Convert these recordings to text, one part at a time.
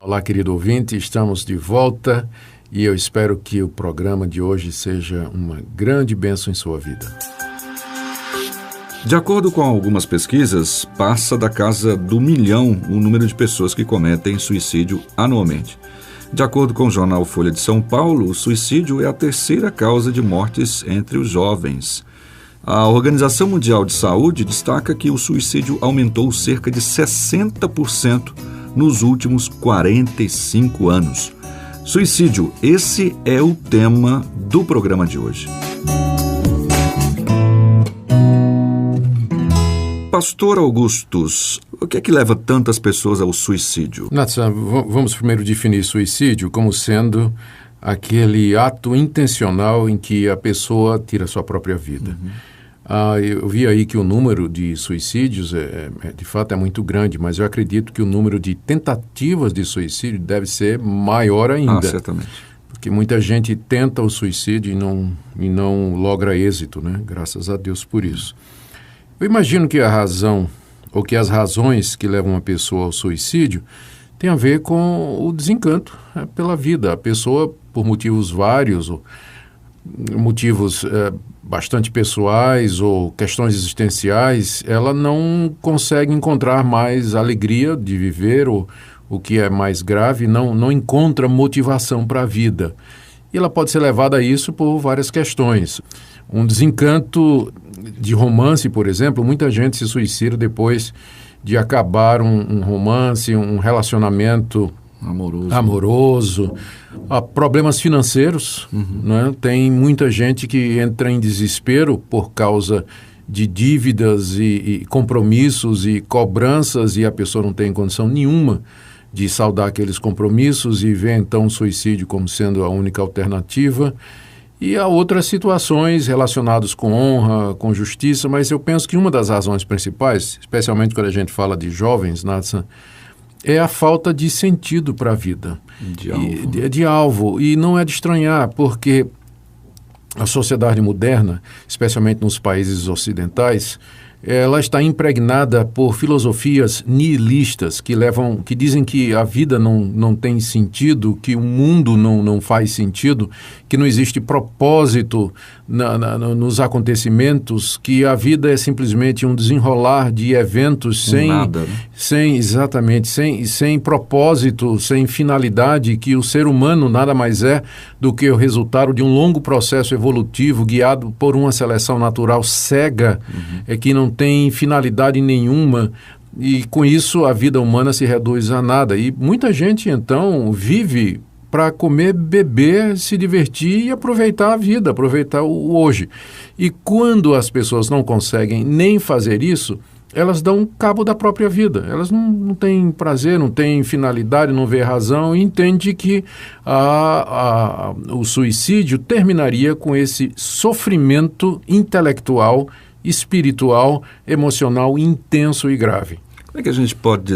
Olá, querido ouvinte, estamos de volta e eu espero que o programa de hoje seja uma grande bênção em sua vida. De acordo com algumas pesquisas, passa da casa do 1 milhão o número de pessoas que cometem suicídio anualmente. De acordo com o jornal Folha de São Paulo, o suicídio é a terceira causa de mortes entre os jovens. A Organização Mundial de Saúde destaca que o suicídio aumentou cerca de 60% nos últimos 45 anos. Suicídio, esse é o tema do programa de hoje. Pastor Augustus, o que é que leva tantas pessoas ao suicídio? Nathan, vamos primeiro definir suicídio como sendo aquele ato intencional em que a pessoa tira sua própria vida. Eu vi aí que o número de suicídios de fato é muito grande, mas eu acredito que o número de tentativas de suicídio deve ser maior ainda. Certamente. Porque muita gente tenta o suicídio e não logra êxito, né? Graças a Deus por isso. Eu imagino que a razão, ou que as razões que levam uma pessoa ao suicídio tem a ver com o desencanto pela vida. A pessoa, por motivos vários, ou motivos bastante pessoais ou questões existenciais, ela não consegue encontrar mais alegria de viver, ou o que é mais grave, não encontra motivação para a vida. E ela pode ser levada a isso por várias questões. Um desencanto de romance, por exemplo, muita gente se suicida depois de acabar um romance, um relacionamento amoroso. Há problemas financeiros, né? Tem muita gente que entra em desespero por causa de dívidas e compromissos e cobranças, e a pessoa não tem condição nenhuma de saldar aqueles compromissos e vê então o suicídio como sendo a única alternativa. E há outras situações relacionadas com honra, com justiça, mas eu penso que uma das razões principais, especialmente quando a gente fala de jovens, Nathan, é a falta de sentido para a vida. De alvo. E não é de estranhar, porque a sociedade moderna, especialmente nos países ocidentais, ela está impregnada por filosofias nihilistas que dizem que a vida não tem sentido, que o mundo não faz sentido, que não existe propósito nos acontecimentos, que a vida é simplesmente um desenrolar de eventos sem propósito, sem finalidade, que o ser humano nada mais é do que o resultado de um longo processo evolutivo guiado por uma seleção natural cega, que não tem finalidade nenhuma, e com isso a vida humana se reduz a nada. E muita gente então vive para comer, beber, se divertir e aproveitar a vida, aproveitar o hoje. E quando as pessoas não conseguem nem fazer isso, elas dão cabo da própria vida. Elas não têm prazer, não têm finalidade, não vê razão, e entende que o suicídio terminaria com esse sofrimento intelectual, espiritual, emocional intenso e grave. Como é que a gente pode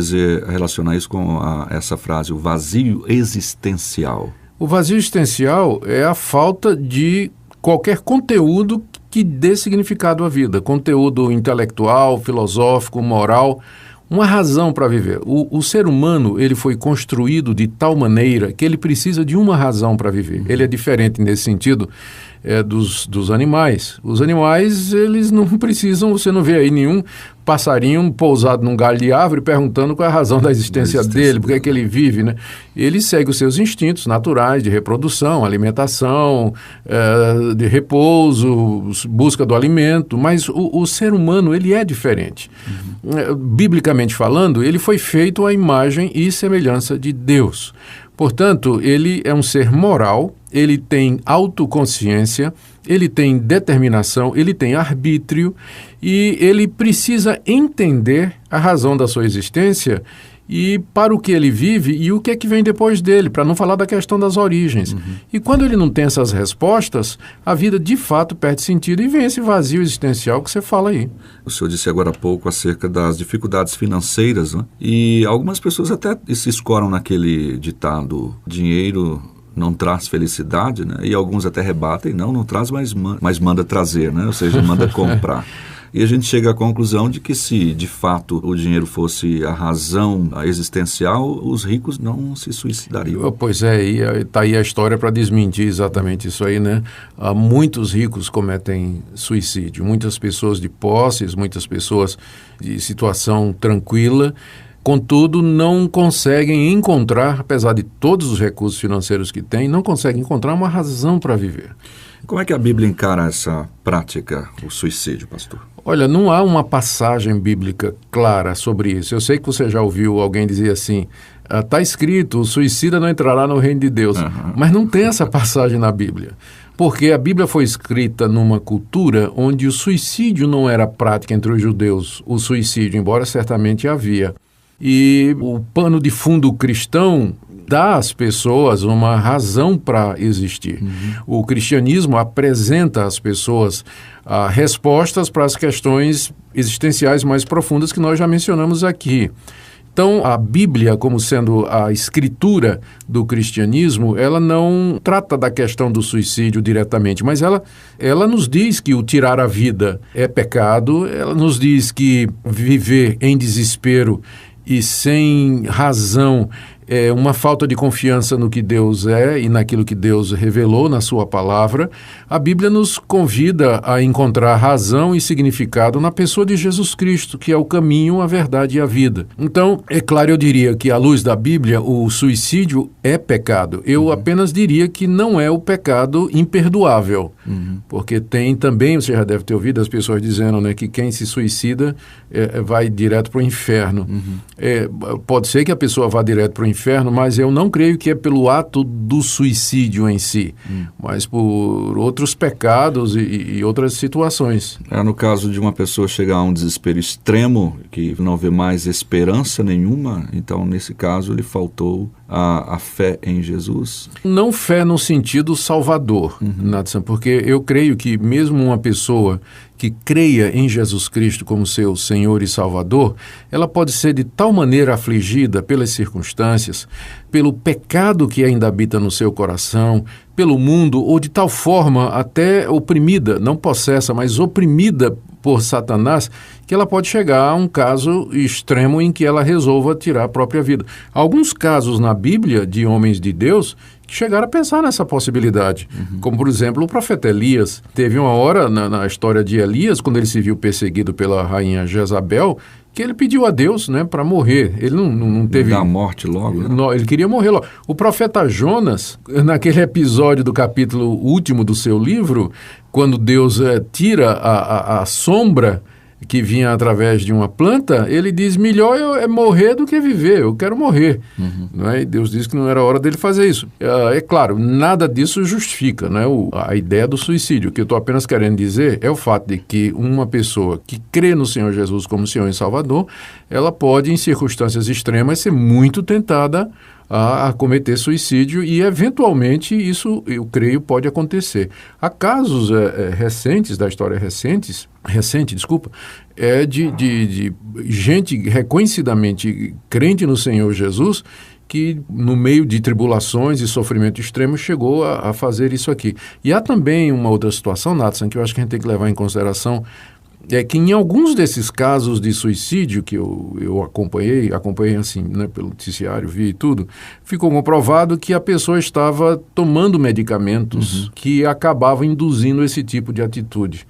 relacionar isso com essa frase, o vazio existencial? O vazio existencial é a falta de qualquer conteúdo que dê significado à vida, conteúdo intelectual, filosófico, moral, uma razão para viver. O ser humano, ele foi construído de tal maneira que ele precisa de uma razão para viver. Ele é diferente nesse sentido dos animais. Os animais, eles não precisam, você não vê aí nenhum passarinho pousado num galho de árvore perguntando qual é a razão da existência dele, por que é que ele vive, né? Ele segue os seus instintos naturais de reprodução, alimentação, de repouso, busca do alimento, mas o ser humano, ele é diferente. Biblicamente falando, ele foi feito à imagem e semelhança de Deus. Portanto, ele é um ser moral, ele tem autoconsciência, ele tem determinação, ele tem arbítrio, e ele precisa entender a razão da sua existência e para o que ele vive e o que é que vem depois dele, para não falar da questão das origens. E quando ele não tem essas respostas, a vida de fato perde sentido e vem esse vazio existencial que você fala aí. O senhor disse agora há pouco acerca das dificuldades financeiras, né? E algumas pessoas até se escoram naquele ditado, dinheiro não traz felicidade, né? E alguns até rebatem, não traz, mas manda trazer, né? Ou seja, manda comprar. E a gente chega à conclusão de que se de fato o dinheiro fosse a razão existencial, os ricos não se suicidariam. Pois é, e está aí a história para desmentir exatamente isso aí, né? Muitos ricos cometem suicídio, muitas pessoas de posses, muitas pessoas de situação tranquila, contudo não conseguem encontrar, apesar de todos os recursos financeiros que têm, não conseguem encontrar uma razão para viver. Como é que a Bíblia encara essa prática, o suicídio, pastor? Olha, não há uma passagem bíblica clara sobre isso. Eu sei que você já ouviu alguém dizer assim, está escrito, o suicida não entrará no reino de Deus. Mas não tem essa passagem na Bíblia. Porque a Bíblia foi escrita numa cultura onde o suicídio não era prática entre os judeus. O suicídio, embora certamente havia. E o pano de fundo cristão dá às pessoas uma razão para existir. O cristianismo apresenta às pessoas respostas para as questões existenciais mais profundas que nós já mencionamos aqui. Então, a Bíblia, como sendo a escritura do cristianismo, ela não trata da questão do suicídio diretamente, mas ela nos diz que o tirar a vida é pecado, ela nos diz que viver em desespero e sem razão é uma falta de confiança no que Deus é e naquilo que Deus revelou na sua palavra. A Bíblia nos convida a encontrar razão e significado na pessoa de Jesus Cristo, que é o caminho, a verdade e a vida. Então, é claro, eu diria que à luz da Bíblia, o suicídio é pecado. Eu apenas diria que não é o pecado imperdoável, porque tem também, você já deve ter ouvido as pessoas dizendo, né, que quem se suicida vai direto para o inferno. Pode ser que a pessoa vá direto para o inferno, mas eu não creio que é pelo ato do suicídio em si, mas por outros pecados e outras situações. No caso de uma pessoa chegar a um desespero extremo, que não vê mais esperança nenhuma, então nesse caso lhe faltou a fé em Jesus? Não fé no sentido salvador, Nathan, porque eu creio que mesmo uma pessoa que creia em Jesus Cristo como seu Senhor e Salvador, ela pode ser de tal maneira afligida pelas circunstâncias, pelo pecado que ainda habita no seu coração, pelo mundo, ou de tal forma até oprimida, não possessa, mas oprimida por Satanás, que ela pode chegar a um caso extremo em que ela resolva tirar a própria vida. Alguns casos na Bíblia de homens de Deus que chegaram a pensar nessa possibilidade, como por exemplo o profeta Elias. Teve uma hora na história de Elias, quando ele se viu perseguido pela rainha Jezabel, que ele pediu a Deus, né, para morrer. Ele não teve... Da morte logo, né? Não, ele queria morrer logo. O profeta Jonas, naquele episódio do capítulo último do seu livro, quando Deus tira a sombra que vinha através de uma planta, ele diz, melhor é morrer do que viver, eu quero morrer. Não é? E Deus disse que não era hora dele fazer isso. É claro, nada disso justifica, né, a ideia do suicídio. O que eu estou apenas querendo dizer é o fato de que uma pessoa que crê no Senhor Jesus como Senhor e Salvador, ela pode, em circunstâncias extremas, ser muito tentada a cometer suicídio e, eventualmente, isso, eu creio, pode acontecer. Há casos recentes, da história recente, de gente reconhecidamente crente no Senhor Jesus que, no meio de tribulações e sofrimento extremo, chegou a fazer isso aqui. E há também uma outra situação, Nathan, que eu acho que a gente tem que levar em consideração, é que em alguns desses casos de suicídio que eu acompanhei assim, né, pelo noticiário, vi e tudo, ficou comprovado que a pessoa estava tomando medicamentos que acabavam induzindo esse tipo de atitude.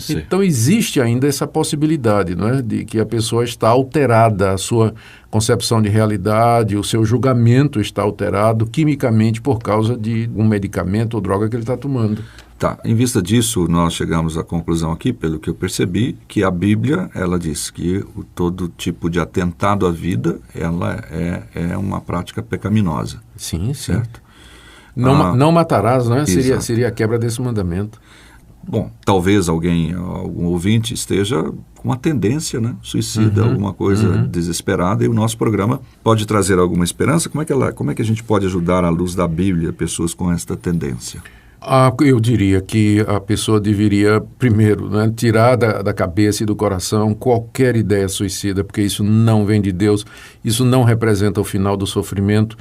Então existe ainda essa possibilidade, né, de que a pessoa está alterada, a sua concepção de realidade, o seu julgamento está alterado quimicamente por causa de um medicamento ou droga que ele está tomando. Tá, em vista disso, nós chegamos à conclusão aqui, pelo que eu percebi, que a Bíblia, ela diz que todo tipo de atentado à vida, ela é uma prática pecaminosa. Sim, certo? Não matarás, né? Seria a quebra desse mandamento. Bom, talvez algum ouvinte esteja com uma tendência, né, suicida, alguma coisa desesperada, e o nosso programa pode trazer alguma esperança. Como é que a gente pode ajudar, à luz da Bíblia, pessoas com esta tendência? Eu diria que a pessoa deveria, primeiro, né, tirar da cabeça e do coração qualquer ideia suicida, porque isso não vem de Deus, isso não representa o final do sofrimento.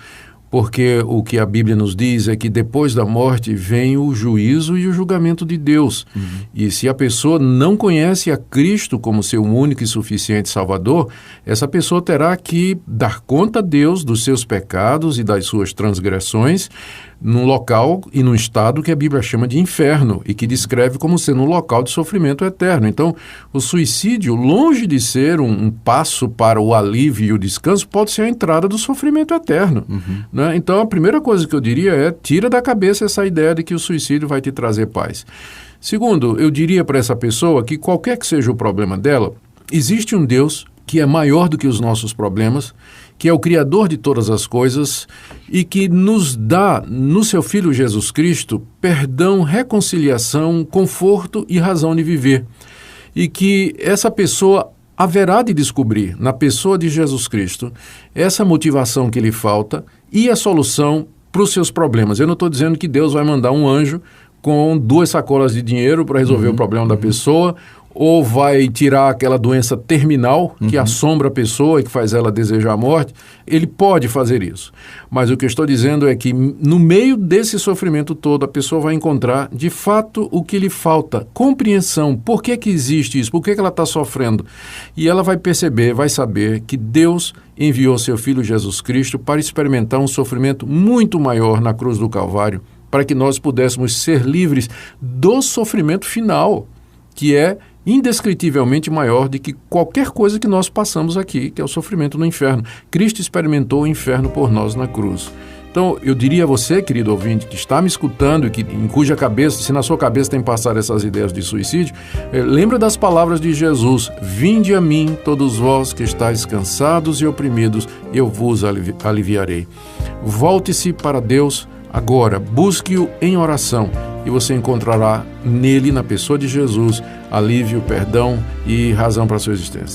porque o que a Bíblia nos diz é que depois da morte vem o juízo e o julgamento de Deus. E se a pessoa não conhece a Cristo como seu único e suficiente Salvador, essa pessoa terá que dar conta a Deus dos seus pecados e das suas transgressões num local e num estado que a Bíblia chama de inferno e que descreve como sendo um local de sofrimento eterno. Então, o suicídio, longe de ser um passo para o alívio e o descanso, pode ser a entrada do sofrimento eterno. Né? Então, a primeira coisa que eu diria é: tira da cabeça essa ideia de que o suicídio vai te trazer paz. Segundo, eu diria para essa pessoa que qualquer que seja o problema dela, existe um Deus que é maior do que os nossos problemas, que é o Criador de todas as coisas e que nos dá, no seu Filho Jesus Cristo, perdão, reconciliação, conforto e razão de viver. E que essa pessoa haverá de descobrir, na pessoa de Jesus Cristo, essa motivação que lhe falta e a solução para os seus problemas. Eu não estou dizendo que Deus vai mandar um anjo com 2 sacolas de dinheiro para resolver o problema da pessoa, ou vai tirar aquela doença terminal que assombra a pessoa e que faz ela desejar a morte. Ele pode fazer isso. Mas o que eu estou dizendo é que no meio desse sofrimento todo, a pessoa vai encontrar, de fato, o que lhe falta. Compreensão. Por que que existe isso? Por que que ela está sofrendo? E ela vai perceber, vai saber que Deus enviou seu Filho Jesus Cristo para experimentar um sofrimento muito maior na cruz do Calvário, para que nós pudéssemos ser livres do sofrimento final, que é indescritivelmente maior do que qualquer coisa que nós passamos aqui, que é o sofrimento no inferno. Cristo experimentou o inferno por nós na cruz. Então, eu diria a você, querido ouvinte, que está me escutando e em cuja cabeça, se na sua cabeça tem passado essas ideias de suicídio, lembra das palavras de Jesus: vinde a mim, todos vós que estáis cansados e oprimidos, eu vos aliviarei. Volte-se para Deus agora, busque-o em oração e você encontrará nele, na pessoa de Jesus, alívio, perdão e razão para a sua existência.